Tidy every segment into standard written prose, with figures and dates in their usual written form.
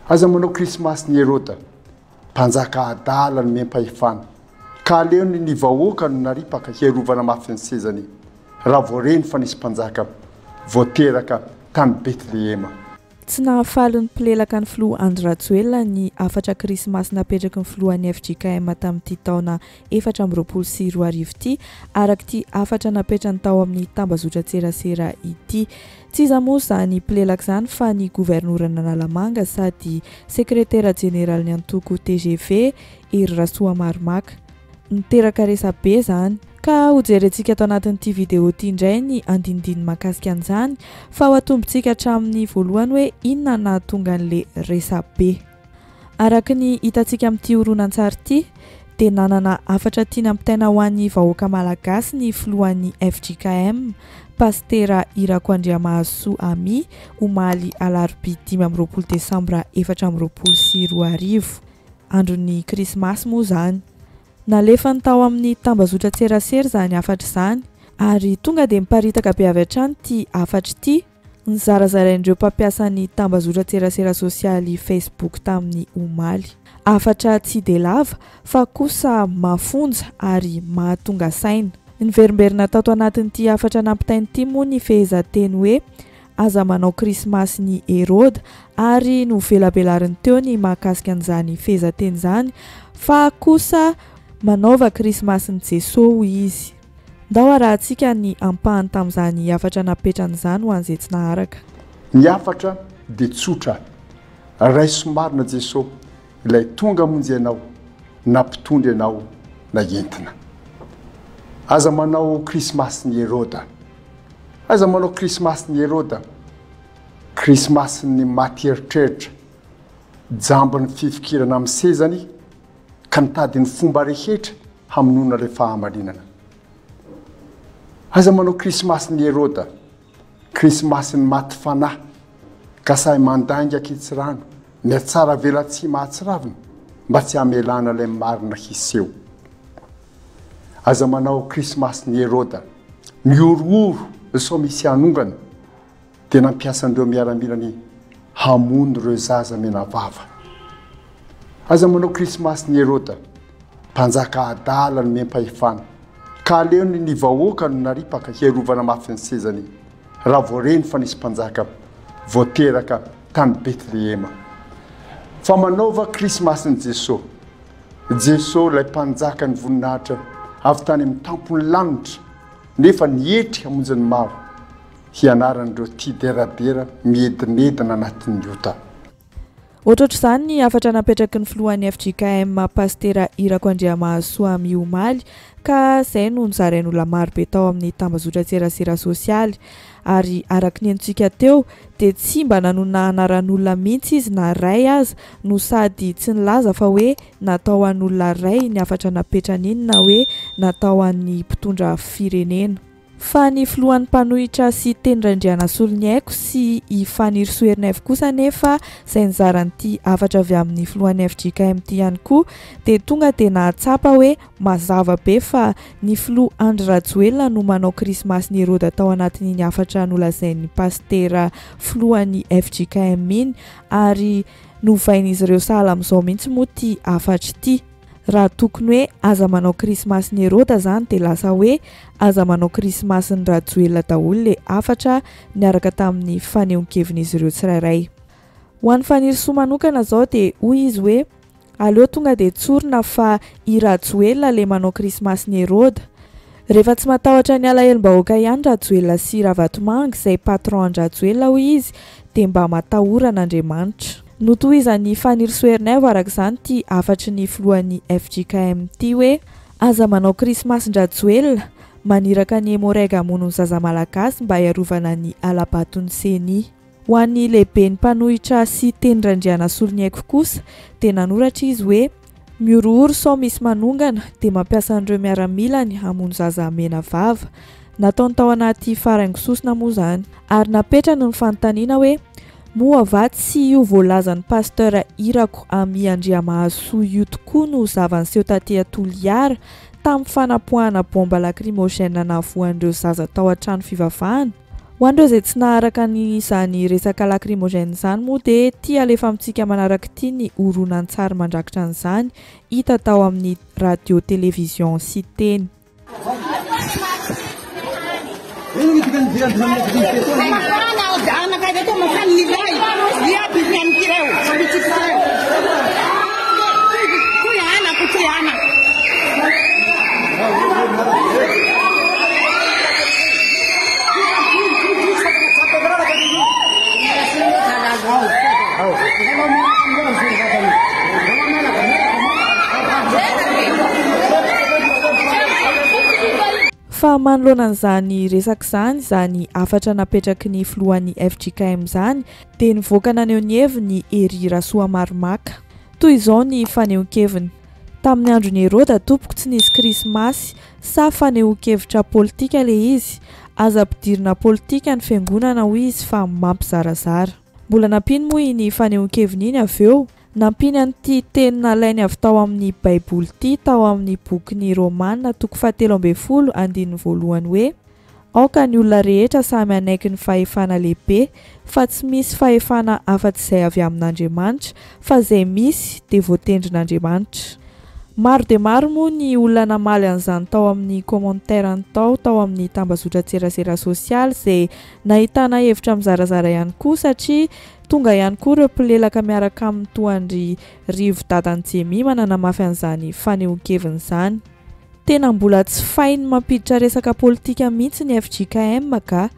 aza manao krismasy ny Herôda mpanjaka adala ny mempahefana ka aleony ny vahoaka no naripaka hierovana mafy ny sezany raha voareny fa nisy mpanjaka voateraka tany Betlehema. Tsy nahafaly ny mpilelaka ny filoha Andry Rajoelina ny afatra krismasy napetraky ny filohan'ny FJKM tamin'ity taona 2024 ity araka ity afatra napetrany tao amin'ny tambazotra-tserasera ity. Tsy iza moa izany mpilelaka izany fa ny governorana Analamanga sady sekretera jeneral'ny antoko TGV Hery Rasoamaromaka. Niteraka resabe izany ka hojerentsika ato anatin'ity vidéo ity indray ny andinindiny mahakasika an'izany fa ho atombontsika hatramin'ny voalohany hoe inona nahatonga an'le resabe. Araka ny hitantsika amin'ity horonan-tsary ity dia nanana afatra tiana ampitaina ho an'ny vahoaka malagasy ny filohan'ny FJKM Pastera Irakoandriamahasoa Ami omaly alarobia 5 Desambra 2024 andron'ny krismasy moa izany. Nalefany tao amin'ny tambazotra-tserasera izany afatra izany ary tonga dia miparitaka be avy hatrany ity afatra ity. Nizarazarain'ireo mpampiasa ny tambazotra-tserasera sosialy Facebook tamin'ny omaly. Afatra tsy dia lava fa kosa mafonja ary mahatonga saina. Niverimberina tato anatin'ity afatra nampitain'ity moa ny fehezanteny hoe aza manao krismasy ny Herôda ary novelabelariny teo ny mahakasika an'izany fehezanteny izany fa kosa manaova krismasy ny Jesosy izy. Ndao arahantsika ny ampahany tamin'izany afatra napetrany izany ho an'izay tsy naharaka. Ny afatra dia tsotra, raiso marina Jesosy ilay tonga monjy ianao na mpitondry ianao na entina. Aza manao krismasy ny Herôda. Aza manao krismasy ny Herôda. Krismasy ny maty eritreritra, jambony fifikirana amin'ny sezany ka nitady ny fomba rehetra hamonona ilay fahamarinana. Aza manao krismasy ny Herôda. Krismasy ny maty fanahy ka sahy mandainga akitsirano miatsara vela tsy mahatsiravina mba tsy hamelana ilay marina hiseho. Aza manao krismasy ny Herôda. Miorooro sao misy anongana dia nampiasa andreo miaramilany hamono ireo zaza menavava. Aza manao krismasy ny Herôda. Mpanjaka adala ny mempahefana ka aleony ny vahoaka no naripaka hierovana mafy ny sezany raha voareny fa nisy mpanjaka voateraka tany Betlehema. Fa manaova krismasy ny Jesosy. Jesosy ilay mpanjaka ny voninahitra avy tany amin'ny tampony lanitra nefa nietry hamonjy ny maro hianaran'ireo tia deradera miedinedina anatin'ny ota. Ohatrohatr'izany ny afatra napetraky ny filohan'ny FJKM Pastera Irakoandriamahasoa Ami omaly ka izay no nizarain'olona maro be tao amin'ny tambazotra-tserasera sosialy ary araka ny henontsika teo dia tsy mba nanona anaran'olona mihitsy izy na ray aza no sady tsy nilaza fa hoe natao an'olona ray ny afatra napetrany iny na hoe natao an'ny mpitondra firenena. Fa ny filohan'ny mpanohitra sy tendrandriana solony haiko sy i Faniry Soerinaivo kosa nefa izay nizaran'ity afatra avy amin'ny filohan'ny FJKM ity ihany koa dia tonga dia nahatsapa hoe mazava be fa ny filoha Andry Rajoelina no manao krismasy ny Herôda tao anatin'iny afatra nolazain'ny pastera filohan'ny FJKM iny ary novain'izy ireo sahala amin'izao mihitsy moa ity afatra ity. Raha tokony hoe aza manao krismasy ny Herôda izany dia lasa hoe aza manao krismasy ny Rajoelina daholo ilay afatra niaraka tamin'ny fanehoan-kevin'izy ireo tsirairay. Ho an'ny Faniry Soa manokana izao dia hoy izy hoe aleo tonga dia tsorina fa i Rajoelina ilay manao krismasy ny Herôda. Rehefa tsy matahotra ny alahelo-bahoaka ihany Rajoelina sy Ravatomanga izay patron an'i Rajoelina hoy izy dia mba matahorana Andriamanitra. Notohizan'ny Faniry Soerinaivo araka izany ity afatry ny filohan'ny FJKM ity hoe aza manao krismasy Rajoelina maniraka ny Emorega hamono ny zaza malagasy mba hiarovana ny alabatony Seny. Ho an'ny lehiben'ny mpanohitra sy tendrandriana solony haiko kosa dia nanoratra izy hoe miorooro sao misy manongana dia mampiasa an'ireo miaramilany hamono zaza mena vava. Nataony tao anaty faraingososona moa izany ary napetrany ny fanontaniana hoe moa avaty sy io voalazan'ny pasteur Irako Ami Andriamahasoa io tokoa no zavan'seho taty Toliara tamin'ny fanapoahana bomba lacrymogène navoan'ireo zaza tao an-trano fivavahana. Ho andreo izay tsy naharaka izany resaka lacrymogène izany moa dia tia alefa amintsika manaraka ity ny horonan-tsary mandrakitra an'izany hita tao amin'ny radio télévision sy teny. Fa manoloana an'izany resaka izany izany afatra napetraky ny filohan'ny FJKM izany dia nivoaka naneho ny heviny Hery Rasoamaromaka. Toy izao ny fanehoan-keviny: tamin'ny andron'ny Herôda tompoko tsy nisy krismasy sa fanehoan-kevitra politika ilay izy, aza ampidirina politika ny fiangonana hoy izy fa mampizarazara. Mbola nampiny moa iny fanehoan-keviny iny avy eo, nampiny an'ity teny nalainy avy tao amin'ny baiboly ity tao amin'ny bokin'ny Romanina 7:12 hoe: aoka ny olona rehetra samy anaiky ny fahefana lehibe, fa tsy misy fahefana afa-tsy izay avy amin'Andriamanitra, fa izay misy dia voatendrin'Andriamanitra. Maro dia maro moa ny olona namaly an'izany tao amin'ny commentaire tao amin'ny tambazotra tserasera sosialy izay nahitana hevitra mizarazara ihany koa, satria tonga ihany koa ireo mpilelaka miaraka amin'ny toandry Rivo Dadan'i Jemia mananamafy an'izany fanehoan-keviny izany. Tena mbola tsy fainy mampiditra resaka politika mihitsy ny FJKM ka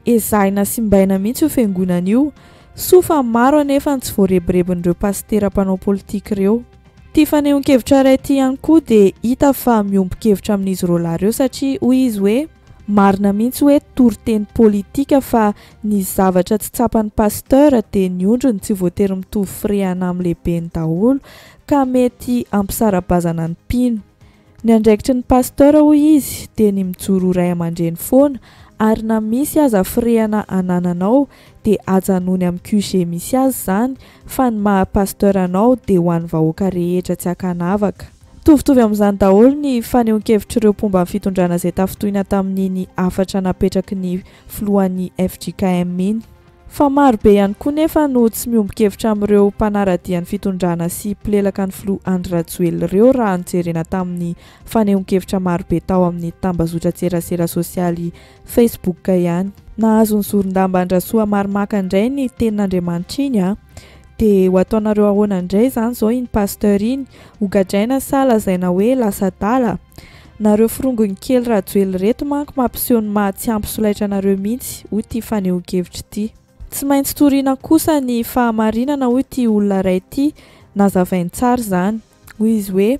ezahina sy mbaina mihitsy io fiangonana io, soa fa maro anefa tsy voarebirebin'ireo pastera mpanao politika ireo. Ity fanehoan-kevitra iray ity ihany koa dia hita fa miombon-kevitra amin'izy roa lahy ireo, satria hoy izy hoe marina mihitsy hoe toriteny politika fa ny zavatra tsy tsapan'ny pasteur dia ny ondriny tsy voatery mitovy firehana amin'ny lehibeny daholo ka mety ampisarabazana ny mpino. Ny andraikitry ny pasteur hoy izy dia ny mijoro ray aman-dreny foana, ary na misy aza firehana anananao dia ajanoany amin'ny QG misy azy izany, fa ny maha-pasteur anao dia ho an'ny vahoaka rehetra tsy akanavaka. Tovitovy amin'izany daholo ny fanehoan-kevitra ireo mpomba fitondrana izay tafitohina tamin'iny afatra napetraky ny filohan'ny FJKM iny. Fa maro be ihany koa nefa no tsy miombon-kevitra amin'ireo mpanaradian'ny fitondrana sy mpilelaka ny filoha Andry Rajoelina ireo raha nijerena tamin'ny fanehoan-kevitra maro be tao amin'ny tambazotra tserasera sosialy Facebook ihany. Nahazo ny zoron-damba Andry Rasoamaromaka indray ny tenin'Andriamanitra iny dia ho ataonareo ahoana indray izany izao iny pasteur iny, hogadraina sa lazaina hoe lasa dala? Nareo firongony kely Rajoelina reto manko mampiseho ny mahatsyampy solaitra anareo mihitsy, hoy ity fanehoan-kevitra ity. Tsy maintsy toriana kosa ny fahamarinana, hoy ity olona iray ity, nazavainy tsara izany. Hoy izy hoe: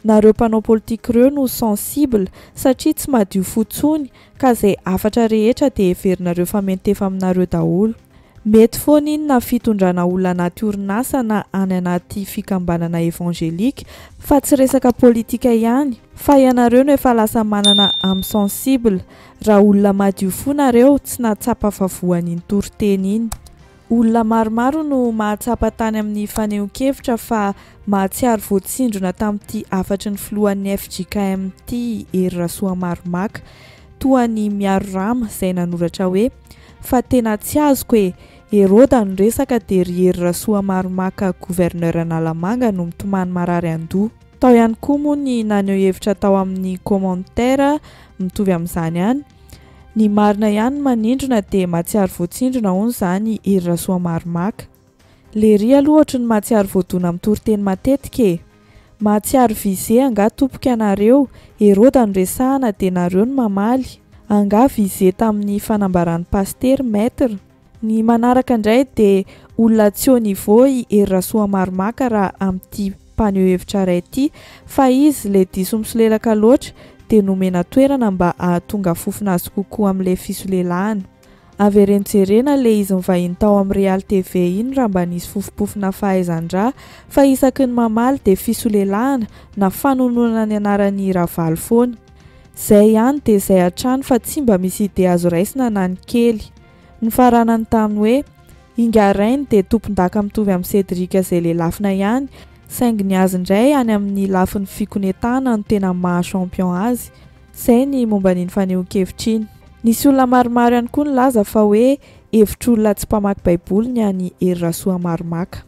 nareo mpanao politika ireo no sensible satria tsy madio fotsony ka izay afatra rehetra dia heverinareo fa mentefa aminareo daholo. Mety foana iny na fitondrana olona anaty orinasa na any anaty fikambanana evangelika, fa tsy resaka politika ihany, fa ianareo no efa lasa manana âme sensible. Raha olona madio fo nareo tsy nahatsapa vavoan'iny toriteny iny. Olona maromaro no mahatsapa tany amin'ny fanehoan-kevitra fa mahatsiaro voatsindrona tamin'ity afatry ny filohan'ny FJKM ity Hery Rasoamaromaka, toa ny Miaro Rama izay nanoratra hoe: fa tena tsy azoko e, Herôda no resaka dia ry Hery Rasoamaromaka gouverneur Analamanga no mitomany marary an-doha. Tao ihany koa moa ny naneho hevitra tao amin'ny commentaire mitovy amin'izany ihany: ny marina ihany manindrona dia mahatsiaro voatsindrona hono izany Hery Rasoamaromaka. Le ry aloha ohatry ny mahatsiaro voadona amin'ny toriteny matetika e. Mahatsiaro vize anga tompoka ianareo, Herôda no resahana dia nareo no mamaly. Anga vize tamin'ny fanambaran'ny paster maître. Ny manaraka indray dia olona tsy au niveau i Hery Rasoamaromaka raha amin'ity mpaneho hevitra iray ity, fa izy le diso misolelaka loatra dia nomena toerana mba ahatonga fofona azy kokoa amin'ilay fisolelahana. Averenjerena le izy mivahiny tao amin'ny Real TV iny raha mba nisy fofopofona fahaizan-draha, fa isaky ny mamaly dia fisolelahana na fanonona ny anaran'ny Ravaly foana. Zay ihany dia izay hatrany fa tsy mba misy ide azo raisina na ny kely. Ny faranany taminy hoe Ingarainy dia tompon-daka mitovy amin'ny Cédric izay le lafina ihany, saingy ny azy indray any amin'ny lafin'ny fikonetahana no tena maha-champion azy. Izay ny momba n'iny fanehoan-kevitra iny. Nisy olona maromaro ihany koa nilaza fa hoe hevitr'olona tsy mpamaky baiboly ny any Hery Rasoa Marimaka.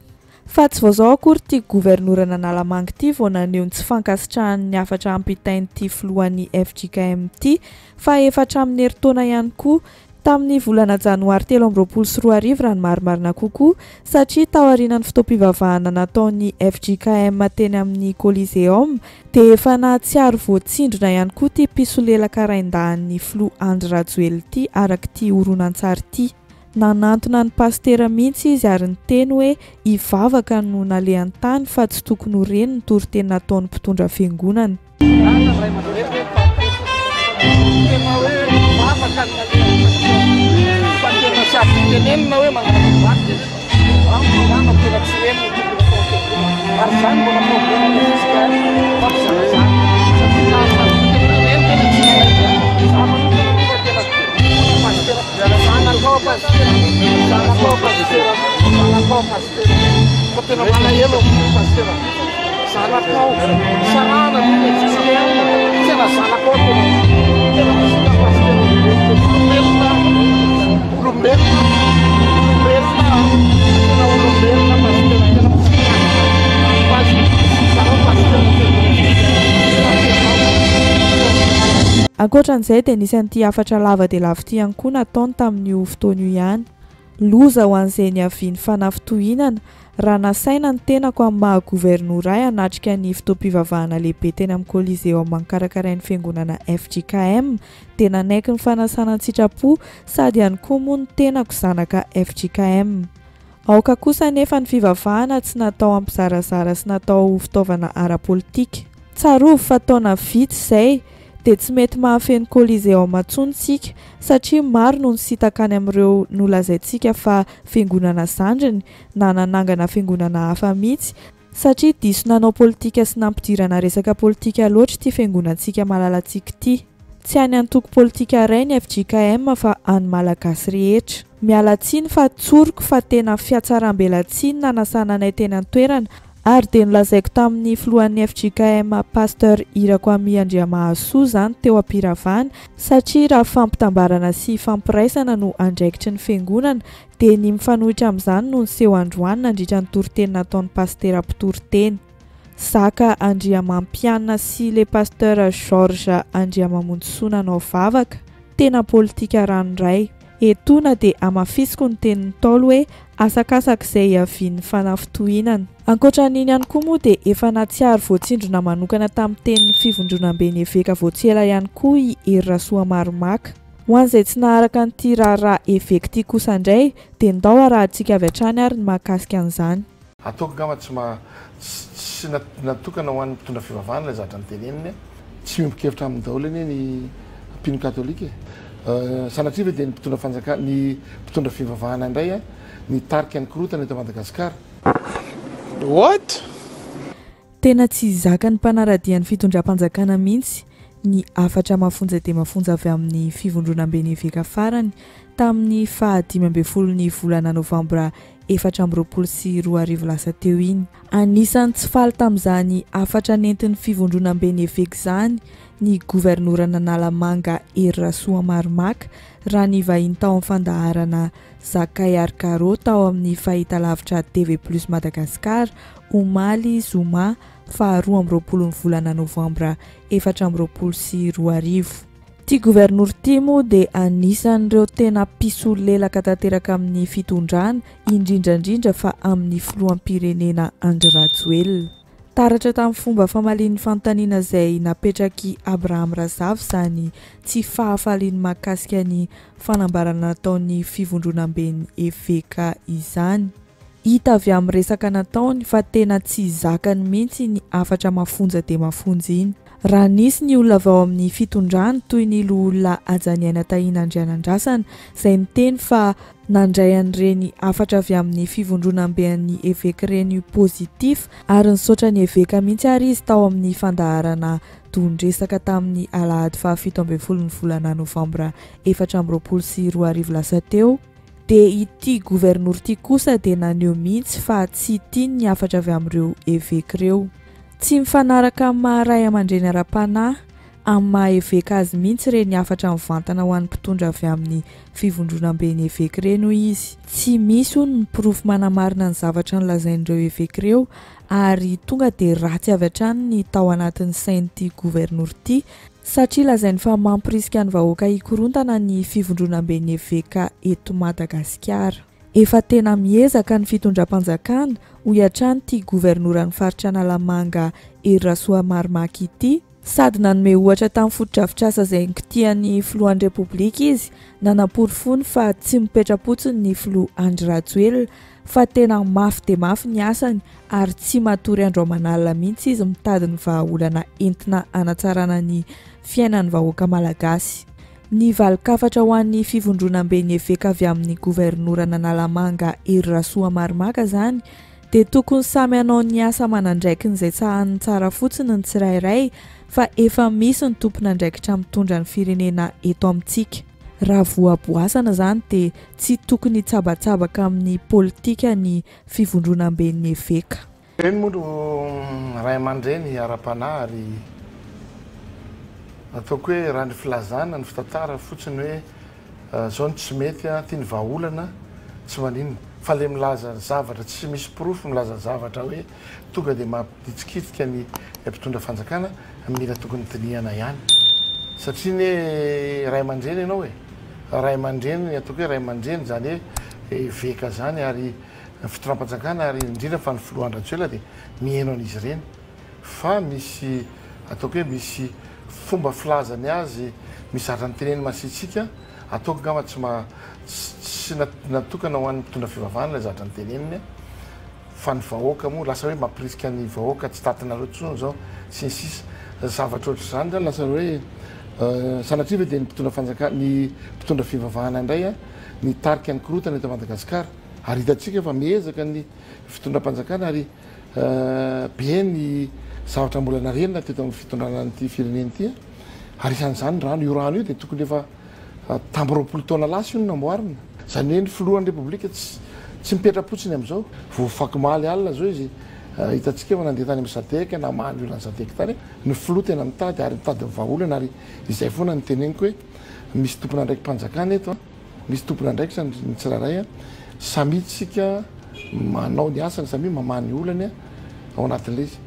Fa tsy vaozao akory ity governorana Analamanga ity vao naneho ny tsy fankasitrahan'ny afatra ampitain'ity filohan'ny FJKM ity fa efa hatramin'ny herintaona ihany koa tamin'ny volana janoary 2024 raha ny marimarina kokoa satria tao aorian'ny fotoam-pivavahana nataon'ny FJKM teny amin'ny Coliseum dia efa nahatsiaro voatsindrona ihany koa ity mpisolelaka rain-dahan'ny Flo Andry Rajoelina ity araka ity horonan-tsary ity. Nanantona ny pastera mihitsy izy ary niteny hoe hivavaka no nalehany tany fa tsy tokony ho reny ny toriteny nataon'ny mpitondra fiangonana. Ankoatran'izay dia nisy an'ity afatra lava dia lava ity ihany koa nataony tamin'io fotoana io ihany. Loza ho an'izay niaviany fanafitohinana raha nasaina ny tenako amin'ny maha-governoray hanatrika ny fotoam-pivavahana lehibe teny amin'ny Coliseum mankarakarain'ny fiangonana FJKM dia nanaiky ny fanasana ny sitrapo sady ihany koa moa ny tenako zanaka FJKM. Aoka kosa nefa ny fivavahana tsy natao ampizarazara sy natao fitaovana ara-politika. Tsarovy fa taona vitsy izay dia tsy mety mahafeno Coliseum intsony isika satria maro no nisitakany amin'ireo nolazaintsika fa fiangonana zandriny na nanangana fiangonana hafa mihitsy satria diso nanao politika sy nampidirana resaka politika loatra ity fiangonantsika malalantsika ity. Tsy any antoko politika iray ny FJKM fa any malagasy rehetra. Miala tsiny fa tsoriko fa tena fiatsaram-belatsiny nanasana anay teny an-toerana ary dia nolazaiko tamin'ny filohan'ny FJKM pasteur Irakoami Andriamahasoa zany teo am-piravana satria raha fampitambarana sy fampiraisana no andraikitry ny fiangonana dia ny mifanohitra amin'izany no niseho androany nandritra ny toriteny nataon'ny pastera mpitoroteny. Zaka Andriamampianina sy le pasteur Georges Andriamamonjisoa nanao vavaka tena politika ranoray. Etona dia amafisiko ny tenin'ny Ntaolo hoe asakasaka izay hiavian'ny fanafitohinana. Ankoatran'iny ihany koa moa dia efa natsiaro voatsindrona manokana tamin'ny tenin'ny fivondronam-beny eveka voatsela ihany koa i Hery Rasoa Marimaka. Ho an'izay tsy naharaka an'ity raharaha eveka ity kosa indray dia ndao arahantsika avy hatrany ary ny mahakasika an'izany. Ataoko gama tsy natokana ho an'ny mpitondra fivavahana ilay zatra nyteneniny tsy miombon-kevitra amin'ny daholo anie ny mpino katolika. Sanatriva dia ny mpitondra fanjakana ny mpitondra fivavahana indray nitarika ny korotana eto Madagasikara. What? Tena tsy zaka ny mpanaradian'ny fitondram-panjakana mihitsy ny afatra mafonja dia mafonja avy amin'ny fivondronam-beny eveka farany tamin'ny 15 volana Novambra 2024 lasa teo iny. Anisan'ny tsy faly tamin'izany afatra nentin'ny fivondronam-beny eveka izany ny governorana Analamanga Hery Rasoa Marimaka raha ny vahiny tao amin'ny fandaharana Zakay Arkarô tao amin'ny fahitalavitra TV+ Madagasikara omaly zoma 22 volana Novambra 2024. Ty gouvernour ty moa dia anisan'ireo tena mpisolelaka tanteraka amin'ny fitondrana indrindrandrindra fa amin'ny filoham-pirenena Andry Rajoelina. Taratra tamin'ny fomba famalian'ny fanontaniana izay napetraky Abraham Razava izany tsy fahafaliany mahakasika ny fanambarana nataon'ny fivondronam-beny eveka izany. Hita avy amin'ny resaka nataony fa tena tsy zakany mihitsy ny afatra mafonja dia mafonja iny. Raha nisy ny olona avy ao amin'ny fitondrana toy ny olona Ajaniaina Tahina Andrianandrasana izay niteny fa nandray an'ireny afatra avy amin'ny fivondronam-ben'ny eveka ireny pozitif ary nisaotra ny eveka mihitsy ary izy tao amin'ny fandaharana dondresaka tamin'ny alahady 17 volana Novambra 2024 lasa teo. Dia ity governour ity kosa dia naneho mihitsy fa tsy tiany ny afatra avy amin'ireo eveka ireo. Tsy mifanaraka amin'ny maharay aman-dreny ara-panahy amin'ny maha-eveka azy mihitsy reny afatra mivantana ho an'ny mpitondra avy amin'ny fivondronam-ben'ny eveka ireny hoy izy. Tsy misy hono ny pirofo manamarina ny zavatra nolazain'ireo eveka ireo ary tonga dia ratsy avy hatrany ny tao anatin'ny sain'ity gouverneur ity satria lazainy fa mampirisika ny vahoaka hikorontana ny fivondronam-ben'ny eveka eto Madagasikara. Efa tena miezaka ny fitondram-panjakana ho hiatrany ity gouverneur ny faritra Analamanga Rasoamarmaky ity sady nanome ohatra tamin'ny foto-drafitrasa izay nikitihan'ny filohan'ny repoblika izy nanapory fony fa tsy mipetra-potsiny ny filoha Andry Rajoelina fa tena mafy dia mafy ny asany ary tsy matory andro-manalina mihitsy izy mitady ny vahaolana entina hanatsarana ny fiainan'ny vahoaka malagasy. Ny valikafatra ho an'ny fivondronam-ben'ny eveka avy amin'ny gouverneur Analamanga Rasoamarmaka zany dia tokony samy hanao ny asa amanandraikin'izay tsahany tsara fotsiny ny tsirairay fa efa misy ny tompon'andraikitra mitondra ny firenena eto amintsika. Raha voaboasana zany dia tsy tokony tsabatsabaka amin'ny politika ny fivondronam-ben'ny eveka. Reny moa no ray aman-dreny ara-panahy ary ataoko hoe raha ny filazana ny fitantara fotsiny hoe zao ny tsy mety tia ny vahaolana tsy maninona fa le milaza zavatra tsy misy pirofo milaza zavatra hoe tonga dia mampitsikitsika ny mpitondra fanjakana mila tokony dinihana ihany satria ny ray aman-dreny ianao hoe ray aman-dreny ataoko hoe ray aman-dreny zany hoe eveka zany ary fitondram-panjakana ary indrindra fa ny filoha Andry Rajoelina dia mihaino an'izy ireny fa misy ataoko hoe misy fomba filazany azy misy zatra nyteneny masitsika ataoko ngamba tsy natokana ho an'ny mpitondra fivavahana ilay zatra nyteneniny fa ny vahoaka moa lasa hoe mampirisika ny vahoaka tsy tatinareo tsony zao sy ny sisa zavatra ohatr' izany zany lasa hoe sanatriva dia ny mpitondra fanjakana ny mpitondra fivavahana indray ny tarika ny korotana eto Madagasikara ary hitatsika fa miezaka ny fitondram-panjakana ary be ny zavatra mbola narenina teto amin'ny fitondrana nyity fireneny ity ary isan'izany rano io rano io dia tokony efa tamby 20 taona lasa io no namboarina zany hoe ny filohan'ny repoblika tsy mipetra-potsiny amin'izao voafakimaly alina zao izy hitatsika fa nandeha tany amin'ny Sadek namany olona ny Sadek tany ny filoha tena mitady ary mitady vahaolana ary izay foana ny teneniko hoe misy tompona andraiky mpanjakana eto misy tompona andraiky ny tsirairay samy tsika manao ny asany samy mamany olany ao anatin'ilay izy.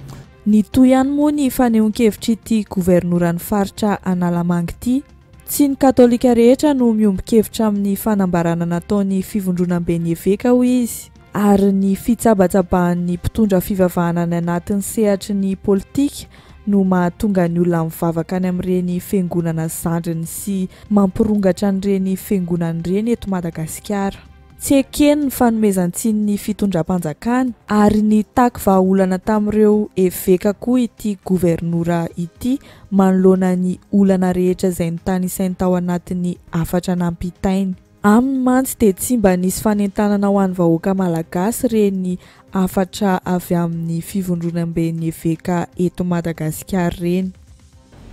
Ny toy ihany moa ny fanehoan-kevitra ity gouverneur ny faritra Analamanga ity tsy ny katolika rehetra no miombon-kevitra amin'ny fanambarana nataon'ny fivondronam-ben'ny eveka hoy izy ary ny fitsabatsabahan'ny mpitondra fivavahana ny anatin'ny sehatry ny politika no mahatonga ny olona mivavaka any amin'ireny fiangonana zandriny sy mampirongatra an'ireny fiangonana ireny eto Madagasikara. Tsy ekeny ny fanomezan-tsiny ny fitondram-panjakana ary ny taky vahaolana tamin'ireo eveka koa ity gouverneur ity manoloana ny olana rehetra izay nitany isainy tao anatin'ny afatra nampitainy. Aminy mantsy dia tsy mba nisy fanentanana ho an'ny vahoaka malagasy reny afatra avy amin'ny fivondronam-ben'ny eveka eto Madagasikara reny.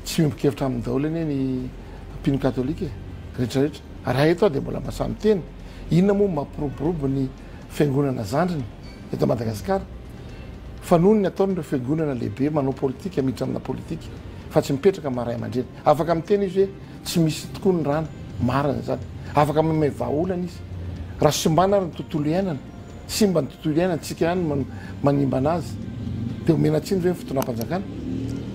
Tsy mimbokevitra amin'ny daholo eny ny mpino katolika rehetrarehetra raha eto dia mbola masamy teny inona moa mampiroborobo ny fiangonana zandriny eto Madagasikara fa noho ny ataon'ireo fiangonana lehibe manao politika miditra amina politika fa tsy mipetraka maray aman-dreny afaka miteny izy hoe tsy misy tokoa ny rano marina zany afaka mame vahaolana izy raha simbana ary ny tontolo iainana simba ny tontolo iainana tsika ihany manimba anazy dia omena tsiny hoe fitondram-panjakana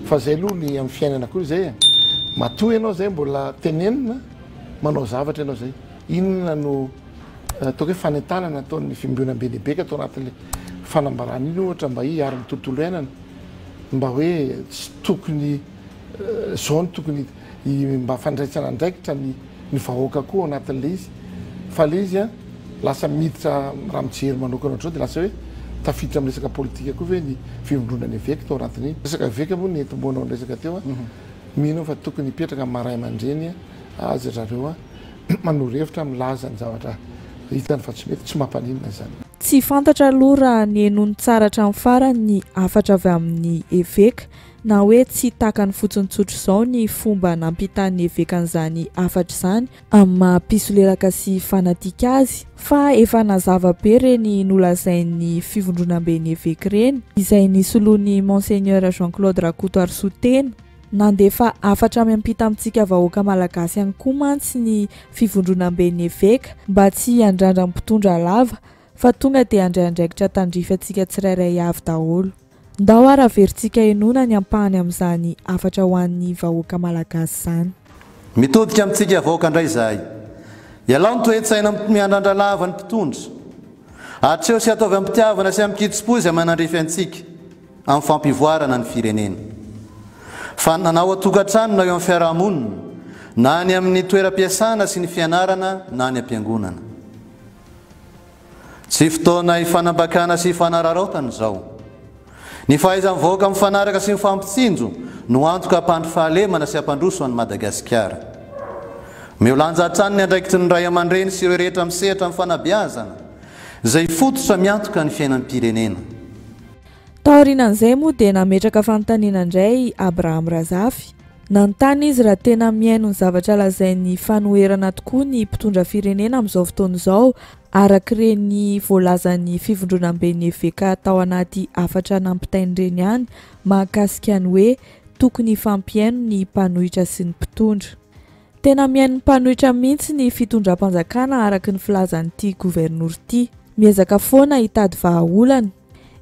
fa zay aloha ny amin'ny fiainana koa zay matoy ianao zay mbola tenenina manao zavatra ianao zay inona no ataoko hoe fanentanana ataon'ny fimbionam-ben'ny eveka atao anatin'le fanambarana iny ohatra mba hiary ny tontolo iainana mba hoe tsy tokony zao ny tokony mba fandraisana andraikitra ny vahoaka koa anatin'le izy fa le izy lasa miditra raha mijery manokana ohatrao dia lasa hoe tafiditra amin'ny resaka politika koa hoe ny fivondronan'ny eveka tao anatin'iny resaka eveka moa ny entom-bonao ny resaka teo mino fa tokony hipetraka amin'ny maray aman-dreny azy zareo manorevitra milaza ny zavatra hitany fa tsy mety tsy mampaninona zany. Tsy fantatra aloha raha ny enony tsara hatramin'ny farany ny afatra avy amin'ny eveka na hoe tsy takany fotsiny tsotro izao ny fomba nampitan'ny evekan'izany afatra izany amin'ny maha-pisolelaka sy fanatika azy fa efa nazava be reny nolazain'ny fivondronam-ben'ny eveka ireny izay nisoloan'ny Monseigneur Jean-Claude Rakoto Arsoteny nandefa afatra miampita amintsika vahoaka malagasy ihany koa mantsy ny fivondronam-ben'ny eveka mba tsy handrandra mpitondra lava fa tonga dia andraindraikitra tandrify antsika tsirairay avy daholo. Ndao araveritsika enona ny ampahany amin'izany afatra ho an'ny vahoaka malagasy zany. Mitodika amintsika vahoaka indray izahay. Ialao ny toe-tsaina miandrandra lava ny mpitondra. Hatreo sy ataovy amin'ny mpitiavana sy amin'ny kitsim-po izay manandrify antsika amin'ny fampivoarana ny firenena. Fa nanao atokantrano na eo amin'ny fiarahamonina, na ny amin'ny toeram-piasana sy ny fianarana na ny ampiangonana. Tsy fotoana hifanambakana sy hifanararaotana izao. Ny fahaizan'ny vahoaka mifanaraka sy mifampitsinjo no antoka hampandry fahalemana sy hampandroso an'i Madagasikara. Miolanja hatrany ny andraikitry ny ray aman-dreny sy ireo rehetra misehatra amin'ny fanabeazana izay fototra miantoka ny fiainan'ny pirenena. Taorian'izay moa dia nametraka fanontaniana indray Abraham Razafy. Nanontany izy raha tena mihaino ny zavatra lazain'ny fanoherana tokoa ny mpitondra firenena amin'izao fotoana izao arak'ireny voalazan'ny fivondronam-ben'ny eveka tao anaty afatra nampitainy ireny ihany mahakasika ny hoe tokony fampiaino ny mpanohitra sy ny mpitondra. Tena mihaino ny mpanohitra mihitsy ny fitondram-panjakana araky ny filazan'ity governory ity. Miezaka foana hitady vahaolana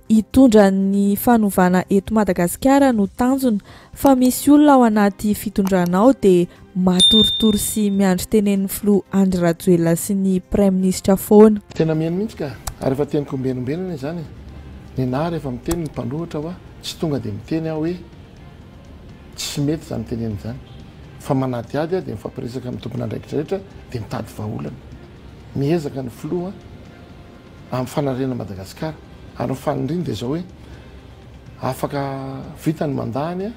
hitondra ny fanovana eto Madagasikara no tanjona fa misy olona ao anaty fitondranao dia matoritory sy miandry tenen'ny filoha Andry Rajoelina sy ny Prime Ministre foana. Tena mihaino mihitsy ka ary efa teniko ombenombenana izany. Ny nahy rehefa miteny ny mpanohitra hoa tsy tonga dia miteny aho hoe tsy mety izany teneny izany. Fa manaty ady dia mifampiresaka amin'ny tompon'andraikitra rehetra dia mitady vahaolana. Miezaka ny filoha amin'ny fanariana Madagasikara. Ary nyfanindriny dia izao hoe afaka vita ny mandany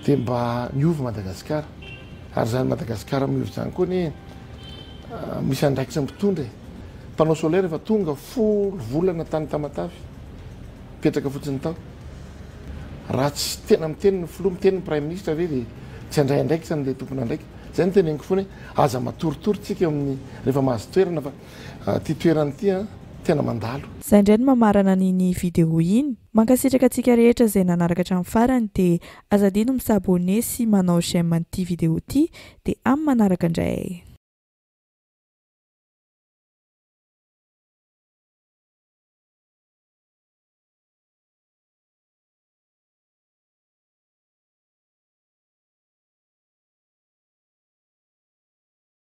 dia mba niova Madagasikara. Ary izany Madagasikara miova izany koa ny misy andraikitra mpitondra. Mpanao solaire efa tonga folo volana tany Tamatavy petraka fotsiny tao. Raha tsy tena miteny ny filoha miteny ny Prime Ministre ve dia tsy handray andraikitra n'ilay tompony andraikitra. Izay ny teneniko foana hoe aza matoritory tsika amin'ny rehefa mahazo toerana fa ty toerana ity tena mandalo. Izay indray no mamarana n'iny vidéo iny. Mankasitraka antsika rehetra izay nanaraka hatramin'ny farany dia azadino misabone sy manao j'aime an'ity vidéo ity dia amin'ny manaraka indray.